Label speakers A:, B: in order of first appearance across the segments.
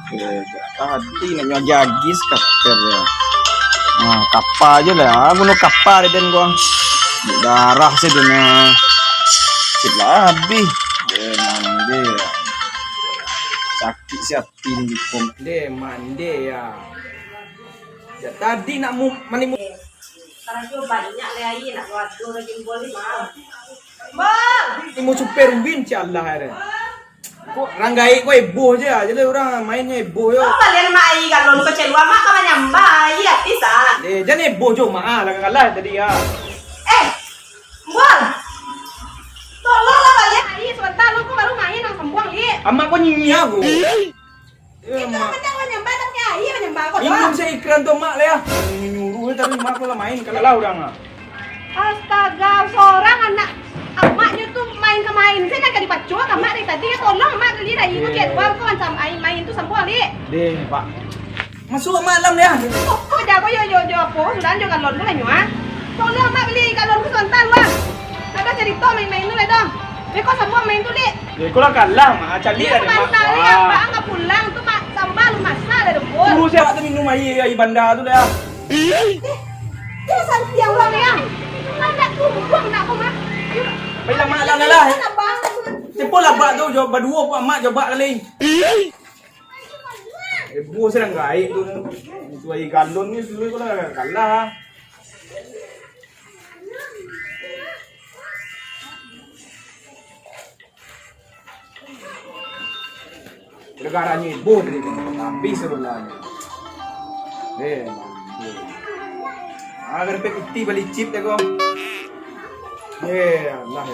A: Tadi nak jagis kater ya. Kapal aja lah, bunuh kapal dan gua. Darah sih dia. Cip lah habis. Mandi. Sakit siapin di komple mandi ya. Ya tadi nak mani
B: Sekarang tuh banyak lagi nak waduh lagi boleh mau. Bang,
A: ini mau super win si Allah ada. Kok ranggai kok ibu aja, jadi orang mainnya ibu yo.
B: kau balik mai kalau kau celua mak kau nyambai ya bisa.
A: Jadi ibu cuma lah kalah tadi ya.
B: Bang, tolonglah balik mai sebentar lu kau baru main nang sembuang li.
A: Amak kok nyinyir aku.
B: Itu macam kau nyambai tak kayak iya nyambai kau.
A: Ingin saya iklan tuh mak lah ya. Nyuruh tapi mak lah main kalah orang ah.
B: Astaga, seorang anak emaknya tuh main saya nak dipacu ke mak dari tadi tolong mak kali dah itu kayak gua kau macam main tuh sembuang li.
A: Deh, Pak. Masuk malam dia.
B: Kau jago yo apa sudah juga lon mulai nyua. Tolong mak beli kalau lu sebentar wah. Ada cerita main-main tu lah dong. Kau semua main tu li.
A: Kau lah kalah mak cari ada mak.
B: Sebentar li apa enggak pulang tu mak sambal lu masak dah dong.
A: Tunggu siapa tu minum air bandar tu dah.
B: Dia santiang ulang ya. Mana tu buang nak kau mak.
A: Baiklah mak lah. Cepat lah bak tu jawab berdua pak mak jawab kali. Ibu sedang gaik tu. Itu air galon ni dulu kau lah kalah. Negaranya ibu tadi tapi sebelahnya. Agar peti balik chip deh kau. Allah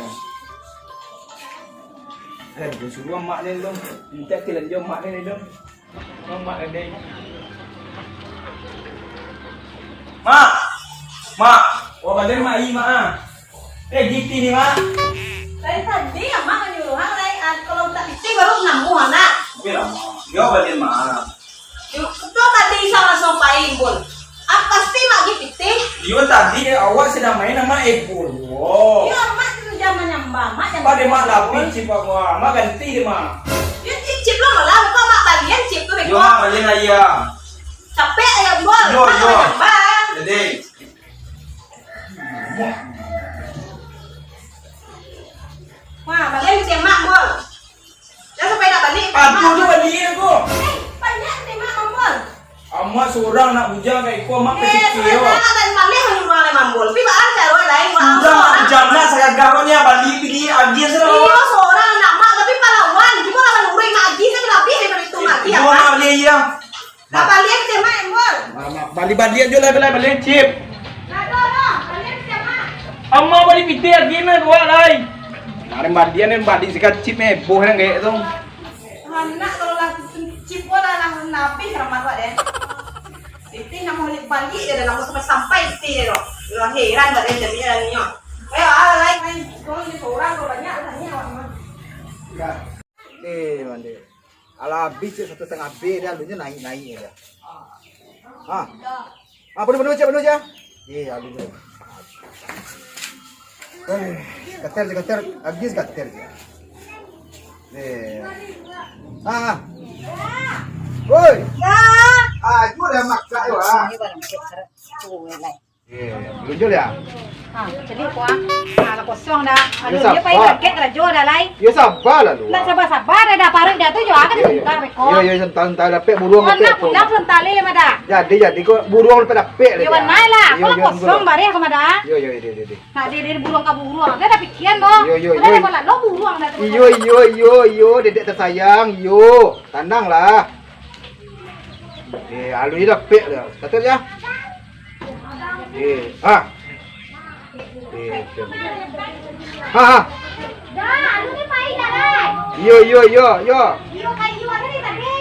A: ya. Suruh mak ni dong. Minta kilan jom mak ni dong. Mak ni. Mak. Oh badan mak i mak. GT ni mak.
B: Dari tadi ya mak nyuruh hang lai kalau tak piti baru namu anak.
A: Bila mak. Dia badan mak.
B: Itu tadi sama sopai bol. Pasti mak piti.
A: Dia tadi awak sedang main sama Epul. Wow.
B: Ya mak itu zaman nyambang mak.
A: Pada mak lapis cip aku. Mak ganti mak.
B: Ya cip lo malah kok mak balian cip tu
A: Yo mak balian ayah.
B: Capek ya bol.
A: Yo.
B: Nyambang.
A: Jadi.
B: Wah, balian mesti mak bol. Jangan sampai nak balik.
A: Aduh tu balian aku.
B: Banyak ni mak bol.
A: Amak seorang nak bujang kayak kau mak kecil.
B: Sebenarnya dan balik hanya orang yang mambul. Tapi bahan cara lain.
A: Sudah jamnya saya garonya balik pergi agi sudah.
B: Iya seorang anak mak tapi pahlawan. Cuma lawan urang nak agi saya lebih daripada itu mati.
A: Yo mak balik ya.
B: Nak balik ke mak mambul.
A: Balik aja lah balik chip.
B: Nak dah. Balik ke mak.
A: Amak balik piti agi na dua lai. Kemarin balian dan balik sekat chip boh yang kayak tu.
B: Anak kalau lah chip bola lah nabi ramad wak deh. Itu nak mau balik dia dah nak sampai itu dia loh. Lo heran dah dia jadi ni. Ayo lain kau ni seorang kau banyak tanya
C: Mandi. Ala habis 1,5 B dia alunya naik dia. Penuh aja. Alunya. Keter, habis keter. Woi.
B: Ya.
C: Itu dah makan tu ah.
B: Ini barang kecer cuy lai.
C: Lunjul ya?
B: Jadi kuah, kalau kosong dah. Aduh dia pakai raket rajo dah lai.
C: Ya sabar lah lu.
B: Nak sabar dah parang dah tu jo akan sebentar rekod.
C: Ya sentar dapat buruang
B: Mana pulang sebentar le mada.
C: Jadi kau buruang dapat
B: Ya wanai lah, kalau kosong bare aku mada.
C: Yo.
B: Nak dia buruang ka buruang. Dia dah pikiran doh.
C: Yo.
B: Dia bola lo buruang dah.
C: Yo, dedek tersayang, yo. Tenanglah. Alu ni dapat dah. Kata dia.
B: Dah, lu ni pai dah lai.
C: Yo.
B: Yo kayu ada ni tadi.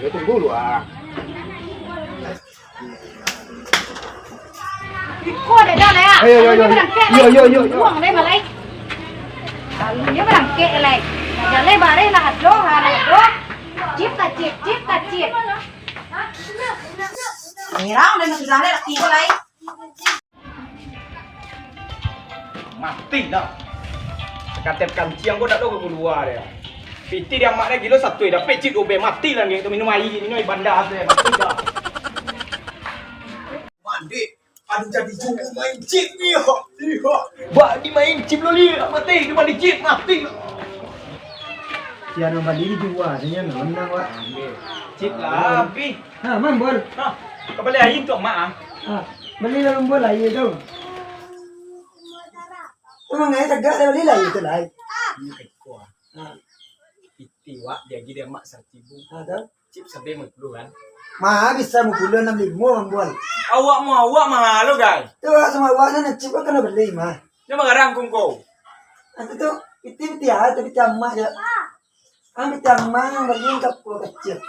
C: Yo tunggu dulu ah.
B: Ikut dah dah lai.
C: Yo.
B: Buang lai malai. Lalu dia berangkat lai. Jalan bare lah hadlo. Cip ta cip. Merah udah nak sudah ada tiga lai.
A: Mati dah. Katet kancing kau dah tahu ke luar dia. Piti dia mak dia gila satu dah pecik obe mati lah gitu minum air bandar tu mati dah.
C: Mandi. Ada jadi juru main chip ni.
A: Bak di main chip loli mati dia main chip mati.
D: Tiada balik di dua, dia menang wak.
A: Chip lah habis.
D: Ha, man bol.
A: Ha, kau balik air untuk mak ah.
D: Ha, beli dalam bol air tu. Memang ngai tegak dah beli lah itu lah.
A: Ni kau. Piti wak dia gila mak 1,000.
D: Ha tu.
A: Chip sampai 10 kan.
D: Mah bisa mukul 6,500 man bol.
A: Awak mahal lo guys.
D: Tu semua awak nak cip kena beli mah.
A: Dia mengarang kau.
D: Nanti tu piti tapi tamak je. Ambil tamak yang beli kapur kecil.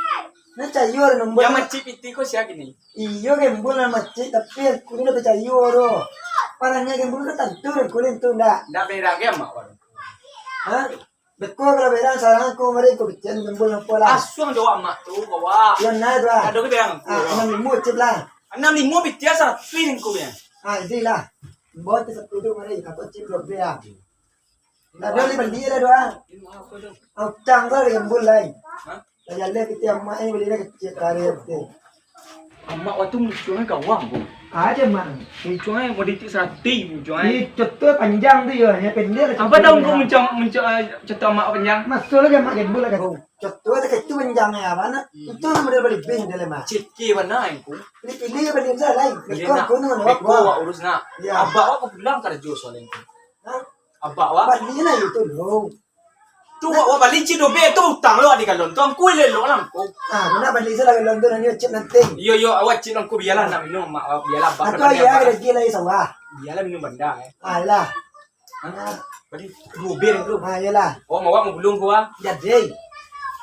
D: Nak cayur nombor.
A: Yang macam piti kau siapa gini?
D: Iyo gembul nama cik tapi aku ni dah cayur tu. Parahnya gembul tu tentu kulit tu ndak.
A: Dah beda game mak warung.
D: Ha? Betul kalau beda sarang aku mari aku bikin gembul apa lah.
A: Asuang doa mak tu bawa.
D: Yang na tu ah.
A: Ada ke yang?
D: Ah, 6,500 cip lah.
A: 6,500 piti asal twin kau ya.
D: Ah, ini lah. Buat satu tu mari kapur cip lebih ah. Dah beli beli dah doa. Au cang tu gembul lain.
A: Ha?
D: Dah jalan kita amak ni beli dah kecil karya tu.
A: Mak waktu muncungnya kawang kau.
D: Ada mang.
A: Muncungnya mau ditik 100 muncungnya.
D: Ini contoh panjang tu ya, hanya pendek.
A: Apa tahu kau muncung contoh mak panjang?
D: Masuk lagi mak gembul lagi kau. Contoh ada kecil panjangnya apa nak? Itu nama dia beli bin dalam mak.
A: Cikki mana yang kau?
D: Pilih beli yang lain.
A: Beli
D: Kau
A: nak.
D: kau nak
A: Kau awak urus nak.
D: Ya.
A: Abak awak pulang kerja soalnya kau.
D: Ha?
A: Abak awak.
D: Beli lah itu loh.
A: Tu awak balik cik dobe tu utang lo adik kalon. Tu aku le lo lah kau.
D: Ah, mana beli saya lagi London ni cip nanti.
A: Yo awak cik aku biarlah nak minum mak awak biarlah abak.
D: Atau ya ada gila ini sawah.
A: Biarlah minum benda
D: Ah, lah.
A: Balik dobe tu.
D: Ah, yalah.
A: Oh awak mau belum kau ah?
D: Jadi.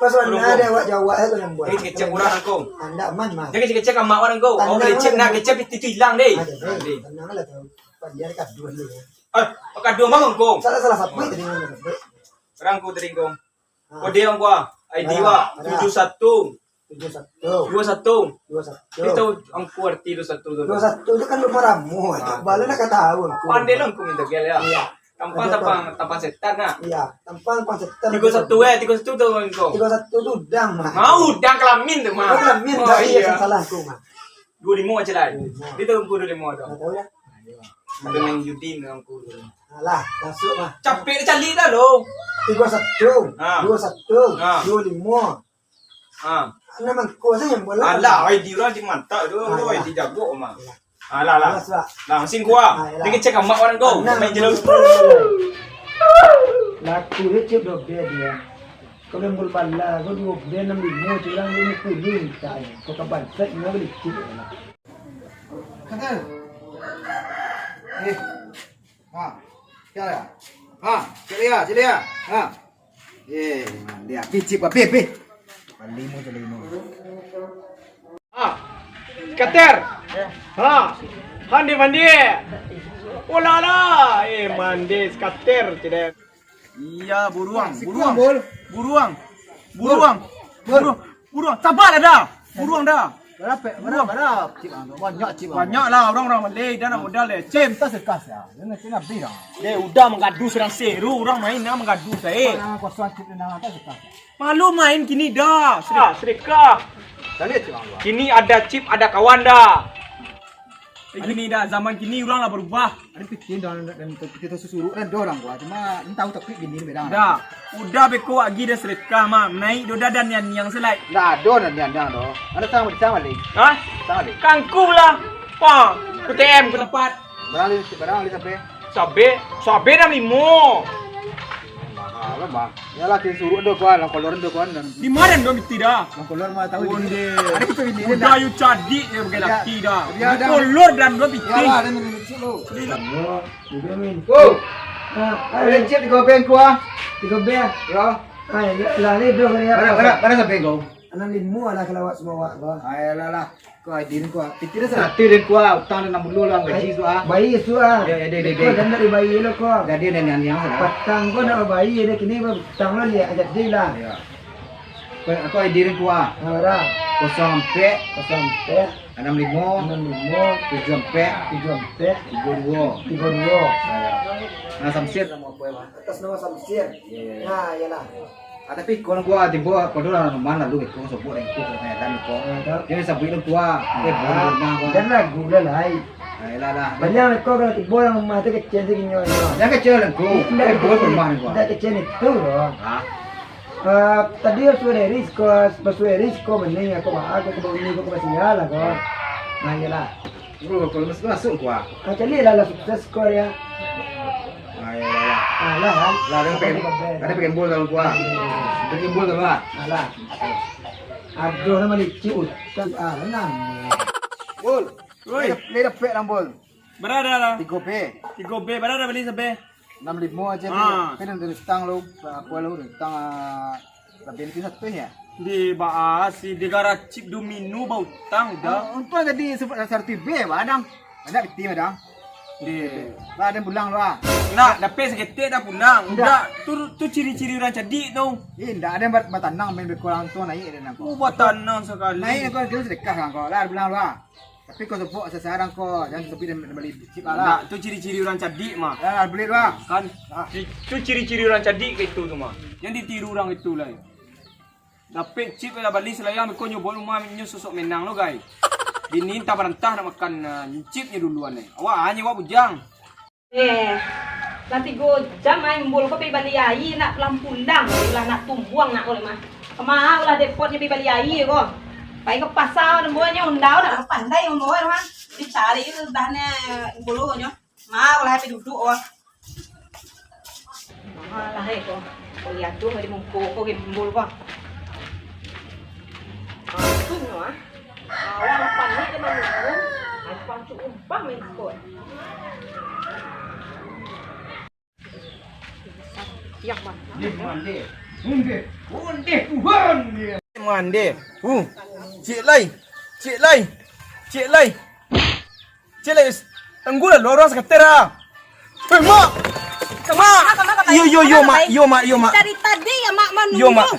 D: Pasal mana ada awak jawab aku yang buat.
A: Dia kecek orang kau.
D: Anda man mah.
A: Dia kecek mak orang kau. Oh kecek nak kecek itu hilang deh.
D: Ada deh. Tenang lah tu. Dia dekat dua dulu.
A: Pakai dua mak kau.
D: Salah satu tadi mana.
A: Sekarang kau tadi kau. Kau dia yang kau. ID wa 71 21.
D: 21.
A: Itu angku arti 21 tu.
D: 21 tu kan rumah ramu. Bala nak tahu.
A: Pandai lah kau minta gel ya.
D: Iya.
A: Tampang setan nak.
D: Iya, tampang konseptan.
A: 31 31 tu kau.
D: 31 tu udang mah.
A: Mau udang kelamin tu mah.
D: Kau kelamin tak iya salah aku mah.
A: 25 aja lah. Dia tu angku 25 tu.
D: Tak tahu ya.
A: Ada main judi dengan angku.
D: Alah, masuk mah.
A: Capek cali dah lo.
D: 31,
A: Ah.
D: 21,
A: Ah.
D: 25.
A: Ah.
D: Memang kau saja yang bola.
A: Alah, ID orang di mantap tu. Lu
D: Alah.
A: ID jago mah. Alah lah.
D: Alas lah.
A: Langsung gua.
D: Alah.
A: Dia kecek mak orang kau. Main jelas.
D: Laku dia cip dok dia. Kau yang bala, kau dua dia 6,500 curang ni kuning tak. Kau kapan set ni beli cip.
C: Kata. Ha. Ya ya. Ha, cili ya. Ha. Dia picip apa pe. Limo je limo.
A: Ah. Kater. Ha. Mandi. Ola la. Mandi skater tidak. Iya, buruang. Buruang. Sabar dah. Buruang dah.
C: Berapa? Banyak.
A: Banyak lah orang-orang Malay dan modal le. Cem.
C: Tak sekas ya. Ini kena bira.
A: Dia udah mengadu serang seru. Orang main nak mengadu saya.
C: Nama kosong cip dengan tak sekas.
A: Malu main kini dah. Sedekah.
C: Tadi cip apa?
A: Kini ada chip, ada kawan dah. Gini dah zaman kini orang lah berubah.
C: Ada pikir dan kita susuruh dan dorang gua. Cuma entah tak gini beda.
A: Dah. Udah beko lagi dah sedekah mah. Naik doda dan yang selai.
C: Dah don dan do. Ada sama lagi.
A: Hah?
C: Sama lagi.
A: Kangkung lah. Pang. KTM ke tempat.
C: Barang sampai.
A: Sabe dah 5.
C: Mahal mah. Ya lah kita suruh do kuan, kolor do kuan dan
A: Di mana dah mesti dah.
C: kolor mah tahu.
A: Onde.
C: Ada kita ini
A: Udah you cadik ya bagi laki dah.
C: Ya, dah.
A: Kolor dan dua bikin.
C: Ya lah ada minum dulu.
D: Oh, juga min.
C: Oh,
D: Ah,
C: ada cip di gopeng kuah.
D: 3 ber.
C: Ya.
D: Ah, lah ni dua kali.
C: Mana sampai kau?
D: 6,500 lah kalau awak semua awak kau.
C: Ayolah. Kau idin kuah. Pikir dah din kuah, utang 60 lah gaji tu ah.
D: Bayi tu ah.
C: Ya, dia.
D: Kau dan dari bayi lo kau.
C: Jadi yang
D: Patang kau nak bayi dia kini patang lo dia ajak dia lah.
C: Ya. Kau idin kuah.
D: Ora,
C: 0 sampai
D: 65,
C: 65 7 sampai
D: 32.
C: 32. Nah, samsir nama apa ya?
D: Atas nama Samsir.
C: Ya.
D: Nah, iyalah.
C: Tapi kalau gua timbul kalau lah mana lu itu sebut yang itu kayak dan kok. Dia sebut lu gua, dia boleh gua.
D: Dan lagu lah.
C: Lah.
D: Banyak kau kalau tiba orang mati kecil segini orang.
C: Jangan kecil lah gua. Dia boleh bermain gua.
D: Tidak kecil itu loh. Tadi sudah risiko mending aku masih nyala kok. Nah iyalah.
C: Bro, kalau masuk gua.
D: Jadi lah sukses kau ya.
C: Ayolah.
D: Lah kan.
C: Lah ada pengen bola kalau gua. Pengen bola lah.
D: Lah. Aduh nama diciut. Kan enam.
C: Bol.
A: Woi.
C: Leda pe lambol.
A: Berada lah.
C: 3B.
A: 3B berada beli sampai
C: 65 aja
A: Ah.
C: nih. Kan dari stang lu, aku lu tang lebih dari satu ya.
A: di bahas di negara chip domino bau tang dah.
C: Untuk tadi seperti B badang. Ada tim badang.
A: Di
C: Ada bulang lu ah.
A: nak dapat seketik dah pulang. Udah tu ciri-ciri orang cerdik tu.
C: Indah ada yang bertanang main berkurang tu naik dan aku.
A: Buat tanah sekali.
C: Naik aku kira sedekah kan kau. Lah bulang lu ah. Tapi kau sebut seseorang kau jangan sepi dan beli chip
A: Nah,
C: lah.
A: tu ciri-ciri orang cerdik mah.
C: Lah beli lu ah.
A: Kan itu ciri-ciri orang cerdik ke itu tu mah. Yang ditiru orang itu lah. Dapat chip lah balik selayang kau nyoba rumah minyak sosok menang lo guys. Ini tak berantah nak makan chipnya duluan ni. Awak hanya awak bujang.
B: Nanti go jam main bol ko pe baliai nak pulang lah nak tumbuang nak ko mah. Kemah ulah depotnya pe baliai ko. Pai ke pasar namanya undau nak pandai umur mah. Dicari itu dahnya bulu nyo. Mau lah pe duduk oh. Lah he ko. Ko lihat tu ngadi mungko ko ke bol ko. Tu no ah. Awak pandai ke mana ko. Ai pancu umpah main ko. Yak mah.
A: Mande. Cik lai. Cik lai. Cik lai. Cik lai. Anggula lorong sekatera. Hei mak. Mak. Yo mak.
B: Dari tadi ya mak menunggu.
A: Yo mak.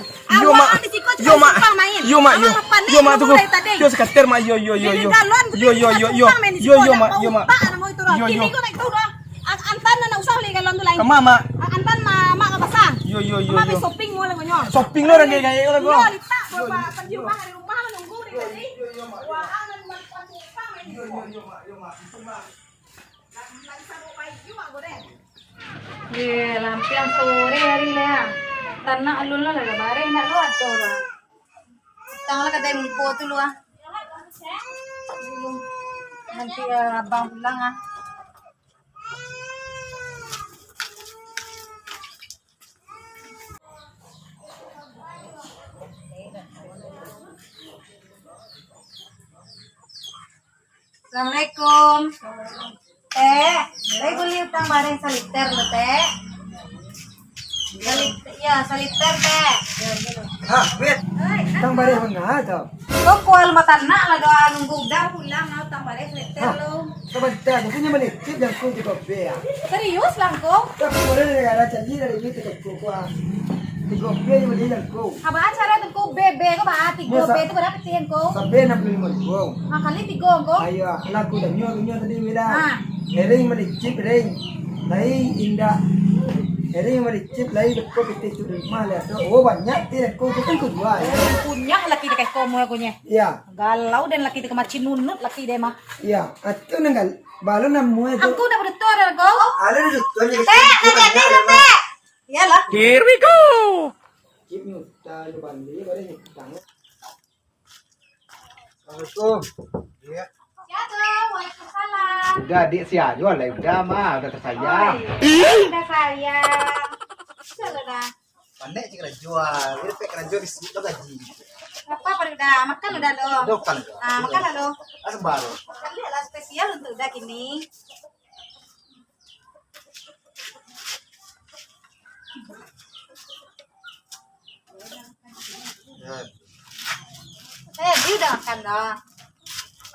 A: Tunggu. Yo sekater mak. Yo mak.
B: Antan na usah li galon tulay.
A: Kama mak.
B: Antan mak kabasa.
A: Yo.
B: Mami shopping mo lang nyo.
A: Shopping lo orang gaya lo.
B: Yo lita pa panjuma hari rumah menunggu di tadi. Wa angan man panjupa main. Yo mak. Lagi sabu pai juga goreng. Ye lampiang sore hari le. Tanah alun la laga bare nak lo atora. Tangla ka dai mungko tu lo ah. Nanti abang pulang ah. Assalamualaikum. Teh, beli utang bareng saliter lo teh. Saliter teh.
C: Bet.
D: Tang bare mana tau?
B: Kau kual mata nak lah doa nunggu udah pulang mau utang bareng saliter lo.
D: Sebentar, punya mana cip dan kau juga be ya.
B: Serius lang kau?
D: Tapi boleh ada janji dari itu ke kau. Tiga be yang boleh dan kau.
B: Apa acara tu kau bebe kau bah tiga be tu berapa tian kau?
D: Sampai 65 kau.
B: Kali tiga kau?
D: Ayo, laku dan nyo tadi bila.
B: Ah.
D: Ering mana cip ring. Lai indah. Ering mana cip lai kau kita tu rumah lah. Oh banyak tidak kau tu kan kau jual.
B: Punya laki dekat kau mau aku nya.
D: Iya.
B: Galau dan laki dekat macam nunut laki deh mah.
D: Iya, atuh nenggal. Balu namu itu.
B: Aku udah bertuar kau.
D: Ada di situ.
B: Teh. Iyalah.
A: Here we go.
D: Cip nyuta lu bandi, boleh nyutang. Assalamualaikum. Iya.
B: Ya tuh, waalaikumsalam.
C: Udah adik si jual lah udah mah udah tersayang.
B: Udah sayang. Sudah dah.
C: Pandai cik jual. Ini pek jual di situ gaji.
B: Apa udah makan udah lo.
C: Dokan.
B: Makan lo.
C: Asam baru.
B: Kali lah spesial untuk udah gini. Dia udah makan dah.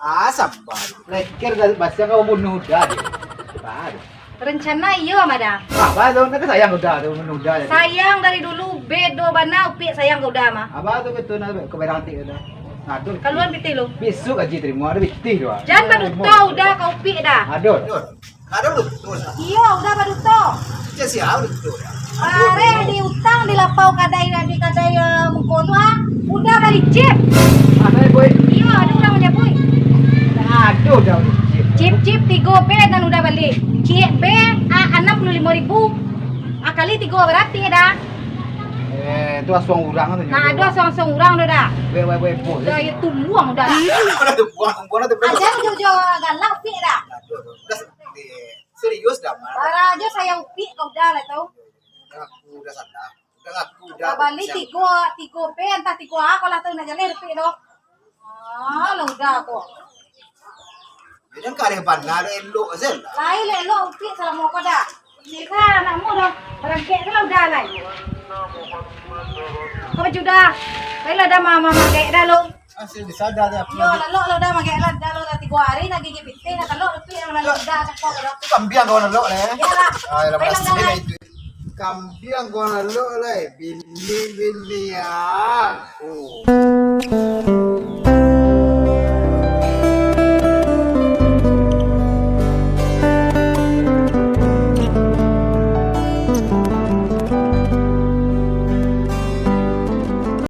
C: Asam baru. Leker bahasa kau bunuh udah. Baru.
B: Rencana iya madam.
C: Apa tuh? Nanti sayang udah tuh udah.
B: Sayang dari dulu bedo bana upi sayang udah mah.
C: Apa tuh betul nanti keberanti udah. Nah tuh.
B: Kaluan piti lo.
C: Besok gaji terima ada bitih doa.
B: Jangan baru tau udah kau upi dah.
C: Aduh. Ada betul.
B: Iya udah baru tau.
C: Ya siapa betul.
E: Are di utang di lapau kadai mengkono ah. Udah balik chip.
C: Ada boy.
E: Iya, ada orang punya boy.
C: Aduh dah.
E: Chip 3B dan udah balik. Chip B 65.000. Kali 3 berarti dah.
C: Itu asong urang tu.
E: Nah, ada seorang orang dah.
C: Weh boy.
E: Udah itu buang udah.
C: Mana tu buang tu.
E: Aja jauh-jauh galak pi dah.
C: Serius dah.
E: Para aja saya upi udah lah tahu.
C: Aku udah sadar. Aku
E: Udah balik 3B entah 3A kalau tahu nak jalan pi dok. Lah udah kok.
C: Jangan kare bandar elok asal.
E: Lain lo upi salah mau kau dah. Ni kan anakmu dah. Berangkat kalau udah lah. Kau baju dah. Baiklah dah mama magai dah lo.
C: Asal disadar dah.
E: Yo lo dah magai dah lo dah 3 hari nak gigi piting nak lo upi yang lo dah kau dah.
C: Kambiang kau nak lok le.
E: Ya lah.
C: Ay,
E: Baiklah
C: lepas
E: dah.
C: ini kambiang kau nak lok le. Bili ya. Oh.